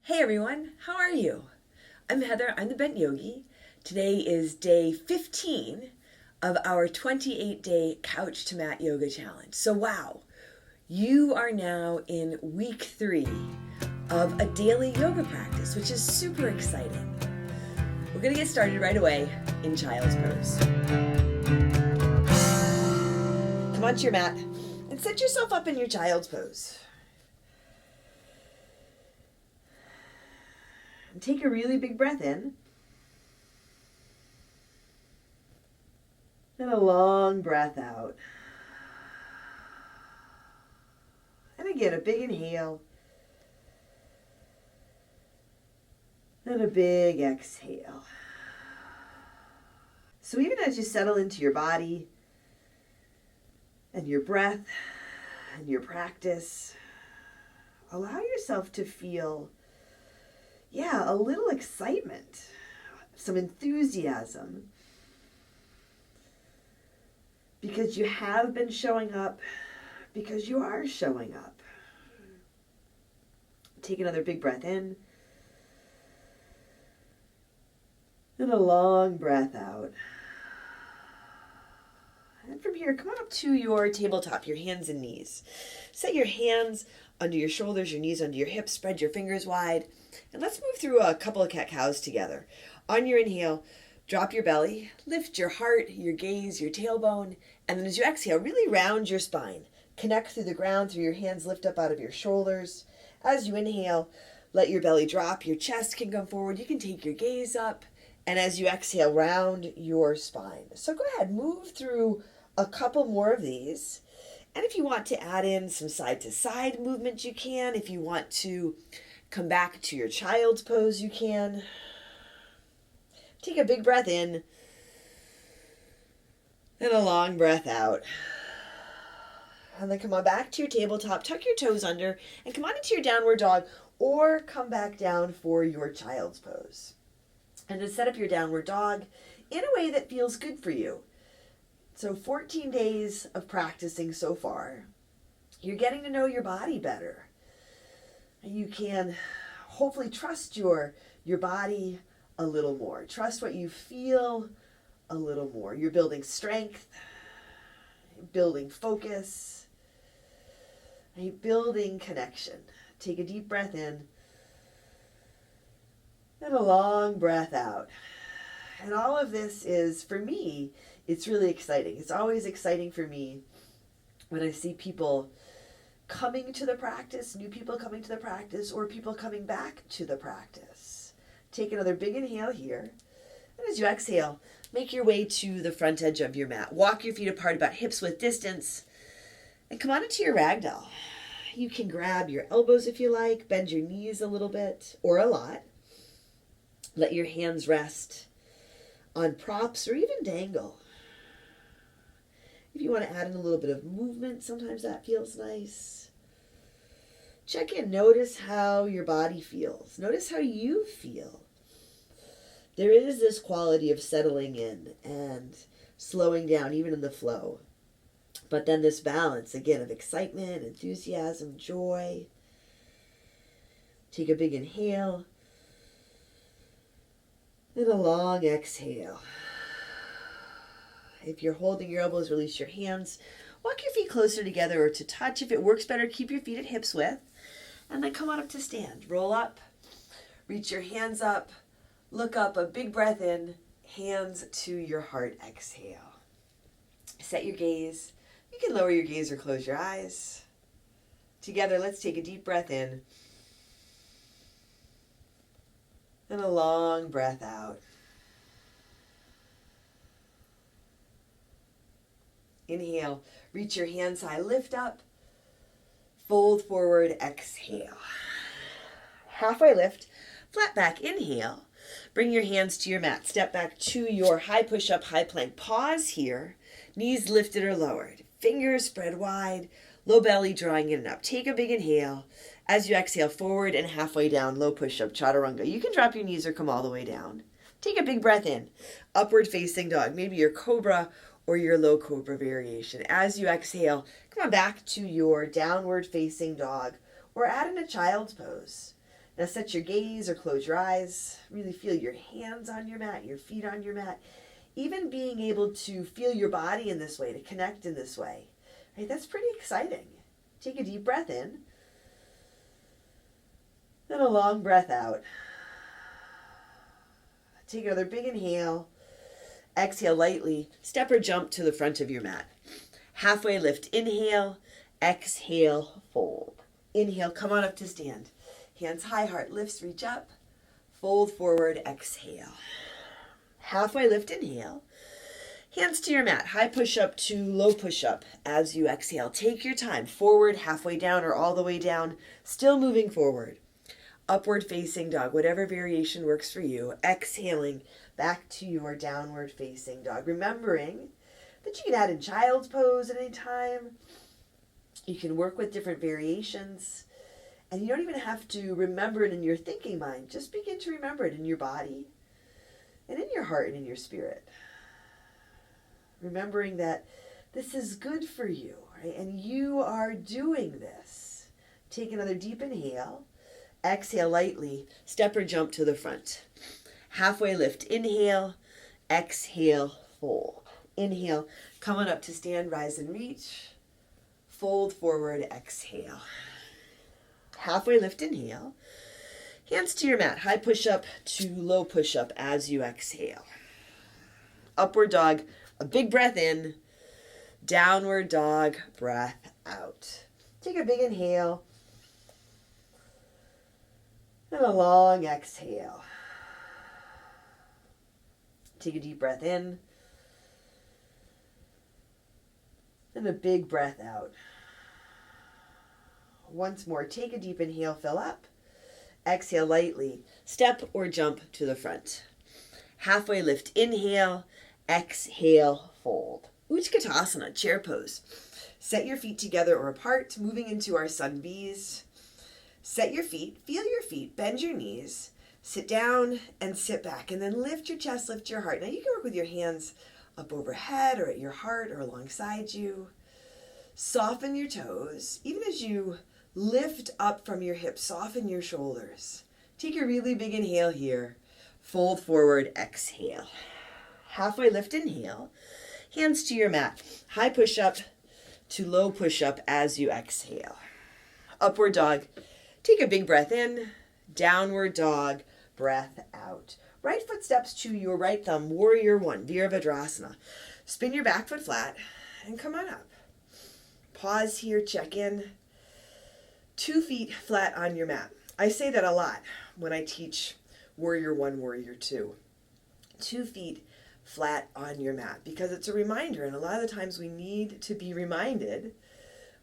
Hey everyone, how are you? I'm Heather, I'm the Bent Yogi. Today is day 15 of our 28-day Couch to Mat Yoga Challenge. So wow, you are now in week 3 of a daily yoga practice, which is super exciting. We're going to get started right away in Child's Pose. Come onto your mat and set yourself up in your Child's Pose. And take a really big breath in. And a long breath out. And again, a big inhale. And a big exhale. So even as you settle into your body and your breath and your practice, allow yourself to feel a little excitement, some enthusiasm, because you have been showing up, because you are showing up. Take another big breath in, and a long breath out. And from here, come on up to your tabletop, your hands and knees. Set your hands under your shoulders, your knees under your hips, spread your fingers wide. And let's move through a couple of cat-cows together. On your inhale, drop your belly, lift your heart, your gaze, your tailbone, and then as you exhale, really round your spine. Connect through the ground, through your hands, lift up out of your shoulders. As you inhale, let your belly drop, your chest can come forward, you can take your gaze up, and as you exhale, round your spine. So go ahead, move through a couple more of these. And if you want to add in some side-to-side movement, you can. If you want to come back to your child's pose, you can. Take a big breath in and a long breath out. And then come on back to your tabletop, tuck your toes under, and come on into your downward dog, or come back down for your child's pose. And then set up your downward dog in a way that feels good for you. So 14 days of practicing so far. You're getting to know your body better. You can hopefully trust your body a little more. Trust what you feel a little more. You're building strength, building focus, and building connection. Take a deep breath in and a long breath out. And all of this is, for me, it's really exciting. It's always exciting for me when I see people coming to the practice, new people coming to the practice, or people coming back to the practice. Take another big inhale here. And as you exhale, make your way to the front edge of your mat. Walk your feet apart about hips width distance. And come on into your ragdoll. You can grab your elbows if you like, bend your knees a little bit, or a lot. Let your hands rest on props or even dangle. If you want to add in a little bit of movement, sometimes that feels nice. Check in. Notice how your body feels. Notice how you feel. There is this quality of settling in and slowing down, even in the flow. But then this balance, again, of excitement, enthusiasm, joy. Take a big inhale. And a long exhale. If you're holding your elbows, release your hands. Walk your feet closer together or to touch. If it works better, keep your feet at hips width. And then come on up to stand. Roll up. Reach your hands up. Look up. A big breath in. Hands to your heart. Exhale. Set your gaze. You can lower your gaze or close your eyes. Together, let's take a deep breath in. And a long breath out. Inhale, reach your hands high, lift up, fold forward, exhale. Halfway lift, flat back, inhale. Bring your hands to your mat, step back to your high push-up, high plank. Pause here, knees lifted or lowered, fingers spread wide, low belly drawing in and up. Take a big inhale. As you exhale, forward and halfway down, low push-up, chaturanga. You can drop your knees or come all the way down. Take a big breath in, upward facing dog, maybe your cobra or your low cobra variation. As you exhale, come on back to your downward facing dog or add in a child's pose. Now set your gaze or close your eyes. Really feel your hands on your mat, your feet on your mat. Even being able to feel your body in this way, to connect in this way. Right? That's pretty exciting. Take a deep breath in. Then a long breath out. Take another big inhale. Exhale lightly. Step or jump to the front of your mat. Halfway lift. Inhale. Exhale. Fold. Inhale. Come on up to stand. Hands high. Heart lifts. Reach up. Fold forward. Exhale. Halfway lift. Inhale. Hands to your mat. High push-up to low push-up as you exhale. Take your time. Forward, halfway down, or all the way down. Still moving forward. Upward facing dog, whatever variation works for you. Exhaling back to your downward facing dog. Remembering that you can add in child's pose at any time. You can work with different variations. And you don't even have to remember it in your thinking mind. Just begin to remember it in your body and in your heart and in your spirit. Remembering that this is good for you, right? And you are doing this. Take another deep inhale. Exhale lightly. Step or jump to the front. Halfway lift. Inhale. Exhale. Fold. Inhale. Come on up to stand. Rise and reach. Fold forward. Exhale. Halfway lift. Inhale. Hands to your mat. High push-up to low push-up as you exhale. Upward dog. A big breath in. Downward dog. Breath out. Take a big inhale. And a long exhale. Take a deep breath in. And a big breath out. Once more, take a deep inhale, fill up. Exhale lightly. Step or jump to the front. Halfway lift, inhale. Exhale, fold. Katasana, chair pose. Set your feet together or apart, moving into our sun bees. Set your feet, feel your feet, bend your knees, sit down and sit back, and then lift your chest, lift your heart. Now you can work with your hands up overhead or at your heart or alongside you. Soften your toes. Even as you lift up from your hips, soften your shoulders. Take a really big inhale here. Fold forward, exhale. Halfway lift, inhale. Hands to your mat. High push-up to low push-up as you exhale. Upward dog. Take a big breath in. Downward dog. Breath out. Right foot steps to your right thumb. Warrior one. Virabhadrasana. Spin your back foot flat and come on up. Pause here. Check in. 2 feet flat on your mat. I say that a lot when I teach Warrior one, Warrior two. 2 feet flat on your mat, because it's a reminder, and a lot of the times we need to be reminded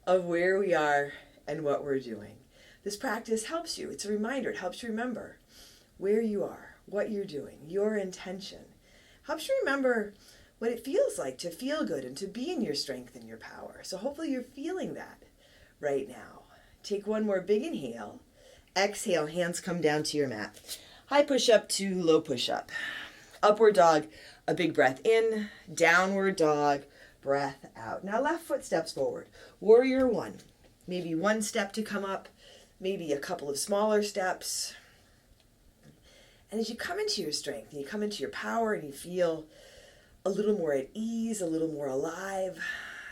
of where we are and what we're doing. This practice helps you. It's a reminder. It helps you remember where you are, what you're doing, your intention. Helps you remember what it feels like to feel good and to be in your strength and your power. So hopefully you're feeling that right now. Take one more big inhale. Exhale, hands come down to your mat. High push-up to low push-up. Upward dog, a big breath in. Downward dog, breath out. Now left foot steps forward. Warrior one. Maybe one step to come up, maybe a couple of smaller steps. And as you come into your strength, and you come into your power, and you feel a little more at ease, a little more alive,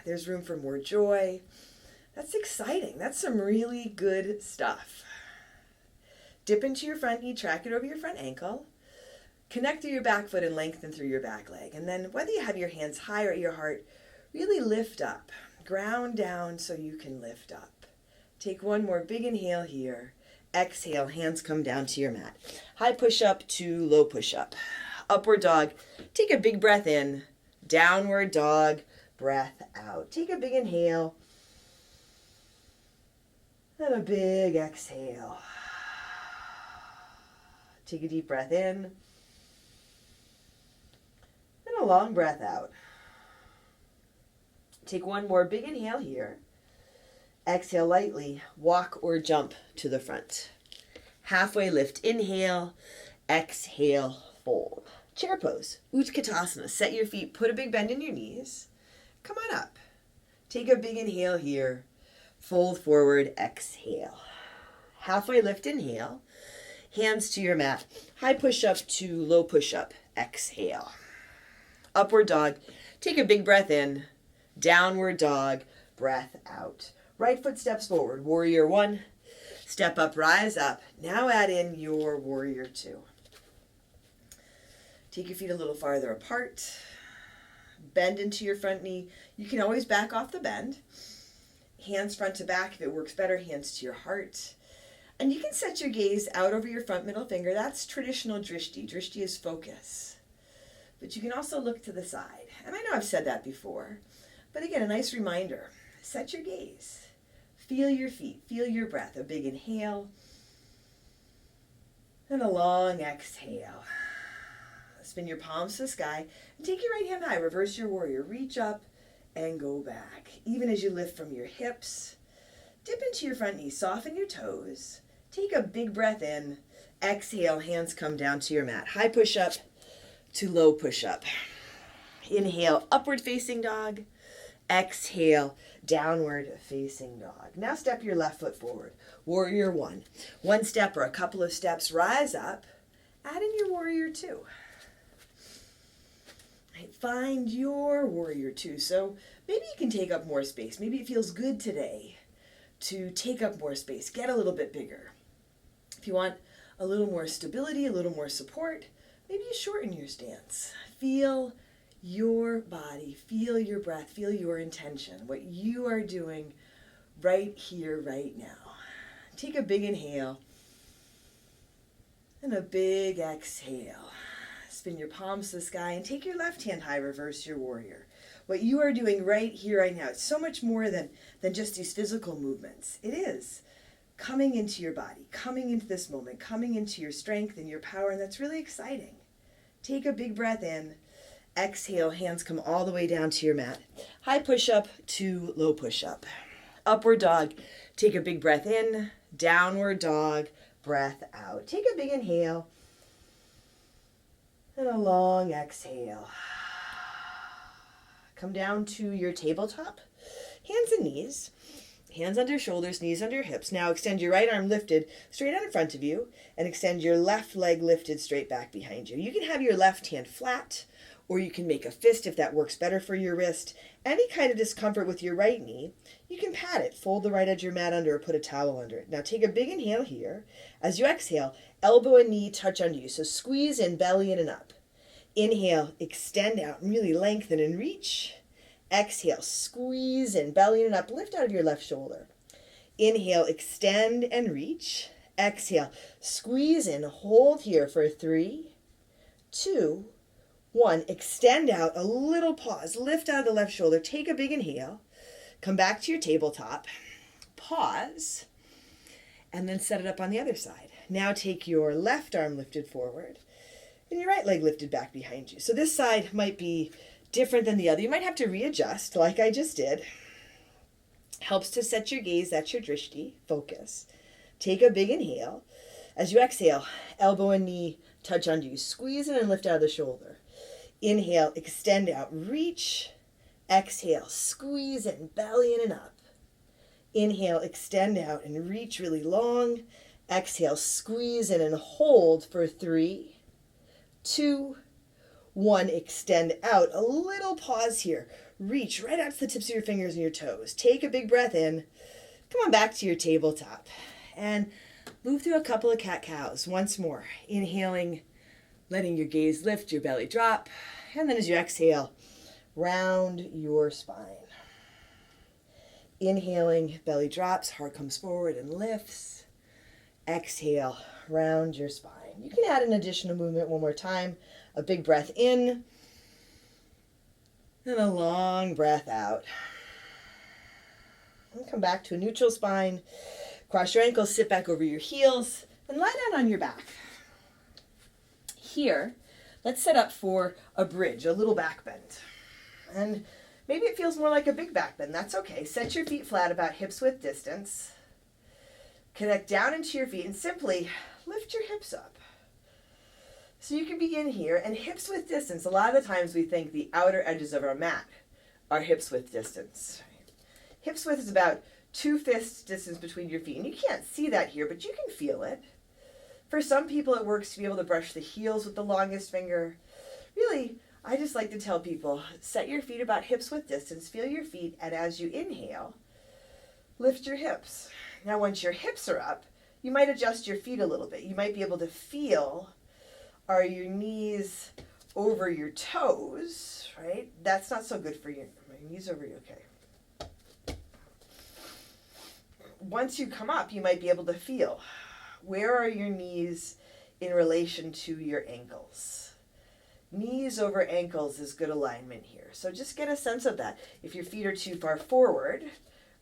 there's room for more joy. That's exciting. That's some really good stuff. Dip into your front knee, track it over your front ankle. Connect through your back foot and lengthen through your back leg. And then whether you have your hands high or at your heart, really lift up. Ground down so you can lift up. Take one more big inhale here. Exhale, hands come down to your mat. High push-up to low push-up. Upward dog. Take a big breath in. Downward dog. Breath out. Take a big inhale. And a big exhale. Take a deep breath in. And a long breath out. Take one more big inhale here. Exhale lightly. Walk or jump to the front. Halfway lift. Inhale. Exhale. Fold. Chair pose. Utkatasana. Set your feet. Put a big bend in your knees. Come on up. Take a big inhale here. Fold forward. Exhale. Halfway lift. Inhale. hands to your mat. High push-up to low push-up. Exhale. Upward dog. Take a big breath in. Downward dog. Breath out. Right foot steps forward. Warrior 1. Step up, rise up. Now add in your warrior 2. Take your feet a little farther apart. Bend into your front knee. You can always back off the bend. Hands front to back if it works better. Hands to your heart. And you can set your gaze out over your front middle finger. That's traditional drishti. Drishti is focus. But you can also look to the side. And I know I've said that before. But again, a nice reminder. Set your gaze. Feel your feet. Feel your breath. A big inhale. And a long exhale. Spin your palms to the sky. And take your right hand high. Reverse your warrior. Reach up and go back. Even as you lift from your hips. Dip into your front knee. Soften your toes. Take a big breath in. Exhale. Hands come down to your mat. High push-up to low push-up. Inhale. Upward facing dog. Exhale. Downward facing dog. Now step your left foot forward. Warrior 1. One step or a couple of steps. Rise up. Add in your warrior 2. Find your warrior 2. So maybe you can take up more space. Maybe it feels good today to take up more space. Get a little bit bigger. If you want a little more stability, a little more support, maybe you shorten your stance. Feel your body. Feel your breath. Feel your intention. What you are doing right here, right now. Take a big inhale and a big exhale. Spin your palms to the sky and take your left hand high, reverse your warrior. What you are doing right here, right now, it's so much more than just these physical movements. It is coming into your body, coming into this moment, coming into your strength and your power, and that's really exciting. Take a big breath in. Exhale, hands come all the way down to your mat. High push-up to low push-up. Upward dog, take a big breath in. Downward dog, breath out. Take a big inhale. And a long exhale. Come down to your tabletop. Hands and knees. Hands under shoulders, knees under hips. Now extend your right arm lifted straight out in front of you and extend your left leg lifted straight back behind you. You can have your left hand flat or you can make a fist if that works better for your wrist. Any kind of discomfort with your right knee, you can pat it. Fold the right edge of your mat under or put a towel under it. Now take a big inhale here. As you exhale, elbow and knee touch under you. So squeeze in, belly in and up. Inhale, extend out and really lengthen and reach. Exhale, squeeze in, belly in and up. Lift out of your left shoulder. Inhale, extend and reach. Exhale, squeeze in, hold here for 3, 2, 1. Extend out, a little pause. Lift out of the left shoulder. Take a big inhale. Come back to your tabletop. Pause. And then set it up on the other side. Now take your left arm lifted forward and your right leg lifted back behind you. So this side might be different than the other. You might have to readjust like I just did. Helps to set your gaze. That's your drishti. Focus. Take a big inhale. As you exhale, elbow and knee touch under you. Squeeze in and lift out of the shoulder. Inhale, extend out, reach. Exhale, squeeze in, belly in and up. Inhale, extend out and reach really long. Exhale, squeeze in and hold for 3, 2, 1. Extend out. A little pause here. Reach right out to the tips of your fingers and your toes. Take a big breath in. Come on back to your tabletop. And move through a couple of cat-cows. Once more. Inhaling, letting your gaze lift, your belly drop. And then as you exhale, round your spine. Inhaling, belly drops, heart comes forward and lifts. Exhale, round your spine. You can add an additional movement one more time. A big breath in. And a long breath out. And come back to a neutral spine. Cross your ankles, sit back over your heels, and lie down on your back. Here, let's set up for a bridge, a little back bend. And maybe it feels more like a big back bend. That's okay. Set your feet flat about hips width distance. Connect down into your feet and simply lift your hips up. So you can begin here, and hips width distance. A lot of the times we think the outer edges of our mat are hips width distance. Hips width is about 2 fists distance between your feet. And you can't see that here, but you can feel it. For some people, it works to be able to brush the heels with the longest finger. Really, I just like to tell people, set your feet about hips width distance, feel your feet, and as you inhale, lift your hips. Now, once your hips are up, you might adjust your feet a little bit. You might be able to feel, are your knees over your toes, right? That's not so good for you. My knees over you, okay. Once you come up, you might be able to feel, where are your knees in relation to your ankles? Knees over ankles is good alignment here. So just get a sense of that. If your feet are too far forward,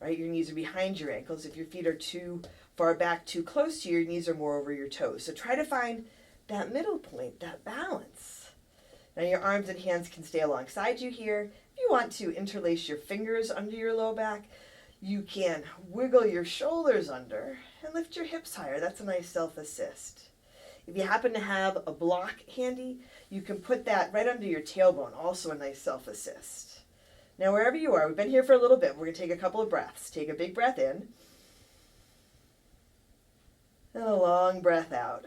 right, your knees are behind your ankles. If your feet are too far back, too close to your knees are more over your toes. So try to find that middle point, that balance. Now your arms and hands can stay alongside you here. If you want to interlace your fingers under your low back, you can wiggle your shoulders under and lift your hips higher. That's a nice self-assist. If you happen to have a block handy, you can put that right under your tailbone, also a nice self-assist. Now wherever you are, we've been here for a little bit. We're going to take a couple of breaths. Take a big breath in and a long breath out.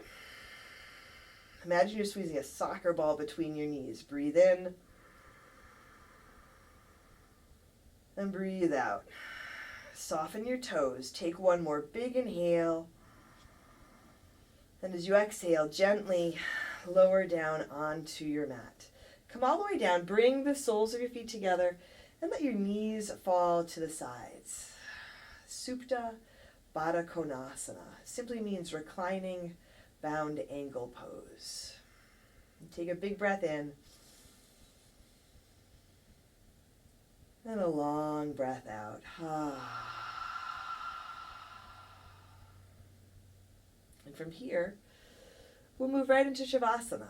Imagine you're squeezing a soccer ball between your knees. Breathe in and breathe out. Soften your toes. Take one more big inhale. And as you exhale, gently lower down onto your mat. Come all the way down. Bring the soles of your feet together and let your knees fall to the sides. Supta Baddha Konasana simply means reclining bound angle pose. Take a big breath in and a long breath out. And from here, we'll move right into Shavasana.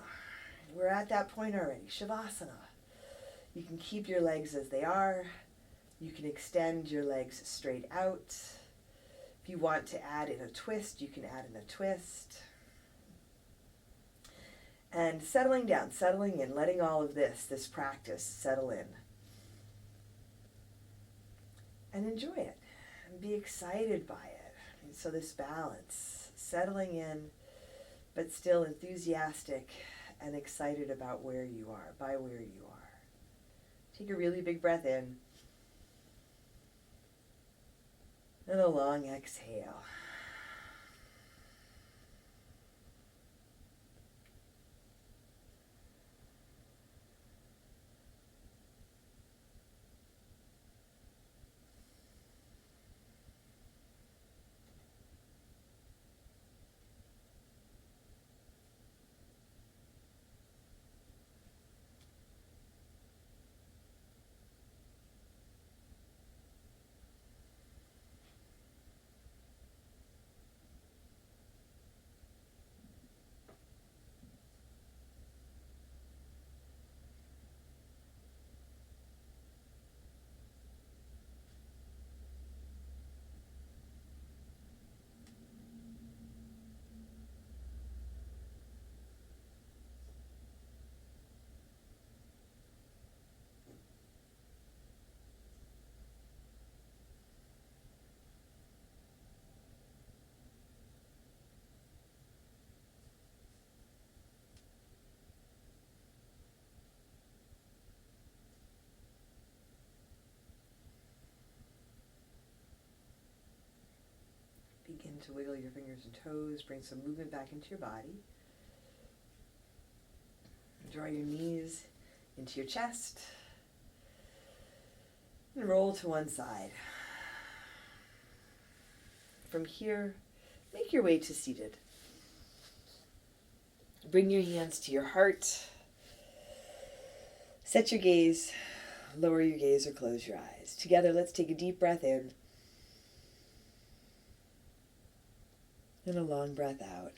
We're at that point already. Shavasana. You can keep your legs as they are. You can extend your legs straight out. If you want to add in a twist, you can add in a twist. And settling down, settling in, letting all of this practice settle in. And enjoy it. And be excited by it. And so this balance, settling in, but still enthusiastic and excited about where you are, by where you are. Take a really big breath in. And a long exhale. Begin to wiggle your fingers and toes. Bring some movement back into your body. Draw your knees into your chest. And roll to one side. From here, make your way to seated. Bring your hands to your heart. Set your gaze. Lower your gaze or close your eyes. Together, let's take a deep breath in. And a long breath out.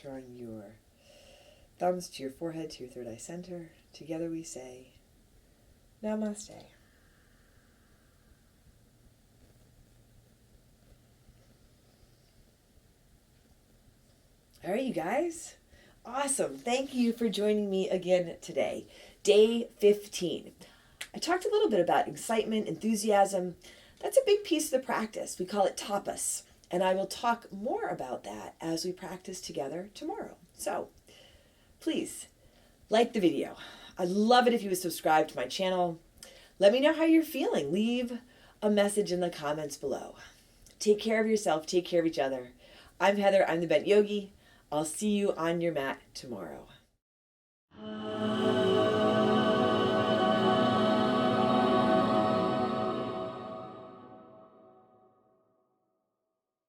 Drawing your thumbs to your forehead, to your third eye center. Together we say, Namaste. All right, you guys. Awesome. Thank you for joining me again today. Day 15. I talked a little bit about excitement, enthusiasm. That's a big piece of the practice. We call it tapas. And I will talk more about that as we practice together tomorrow. So please like the video. I'd love it if you would subscribe to my channel. Let me know how you're feeling. Leave a message in the comments below. Take care of yourself. Take care of each other. I'm Heather. I'm the Bent Yogi. I'll see you on your mat tomorrow.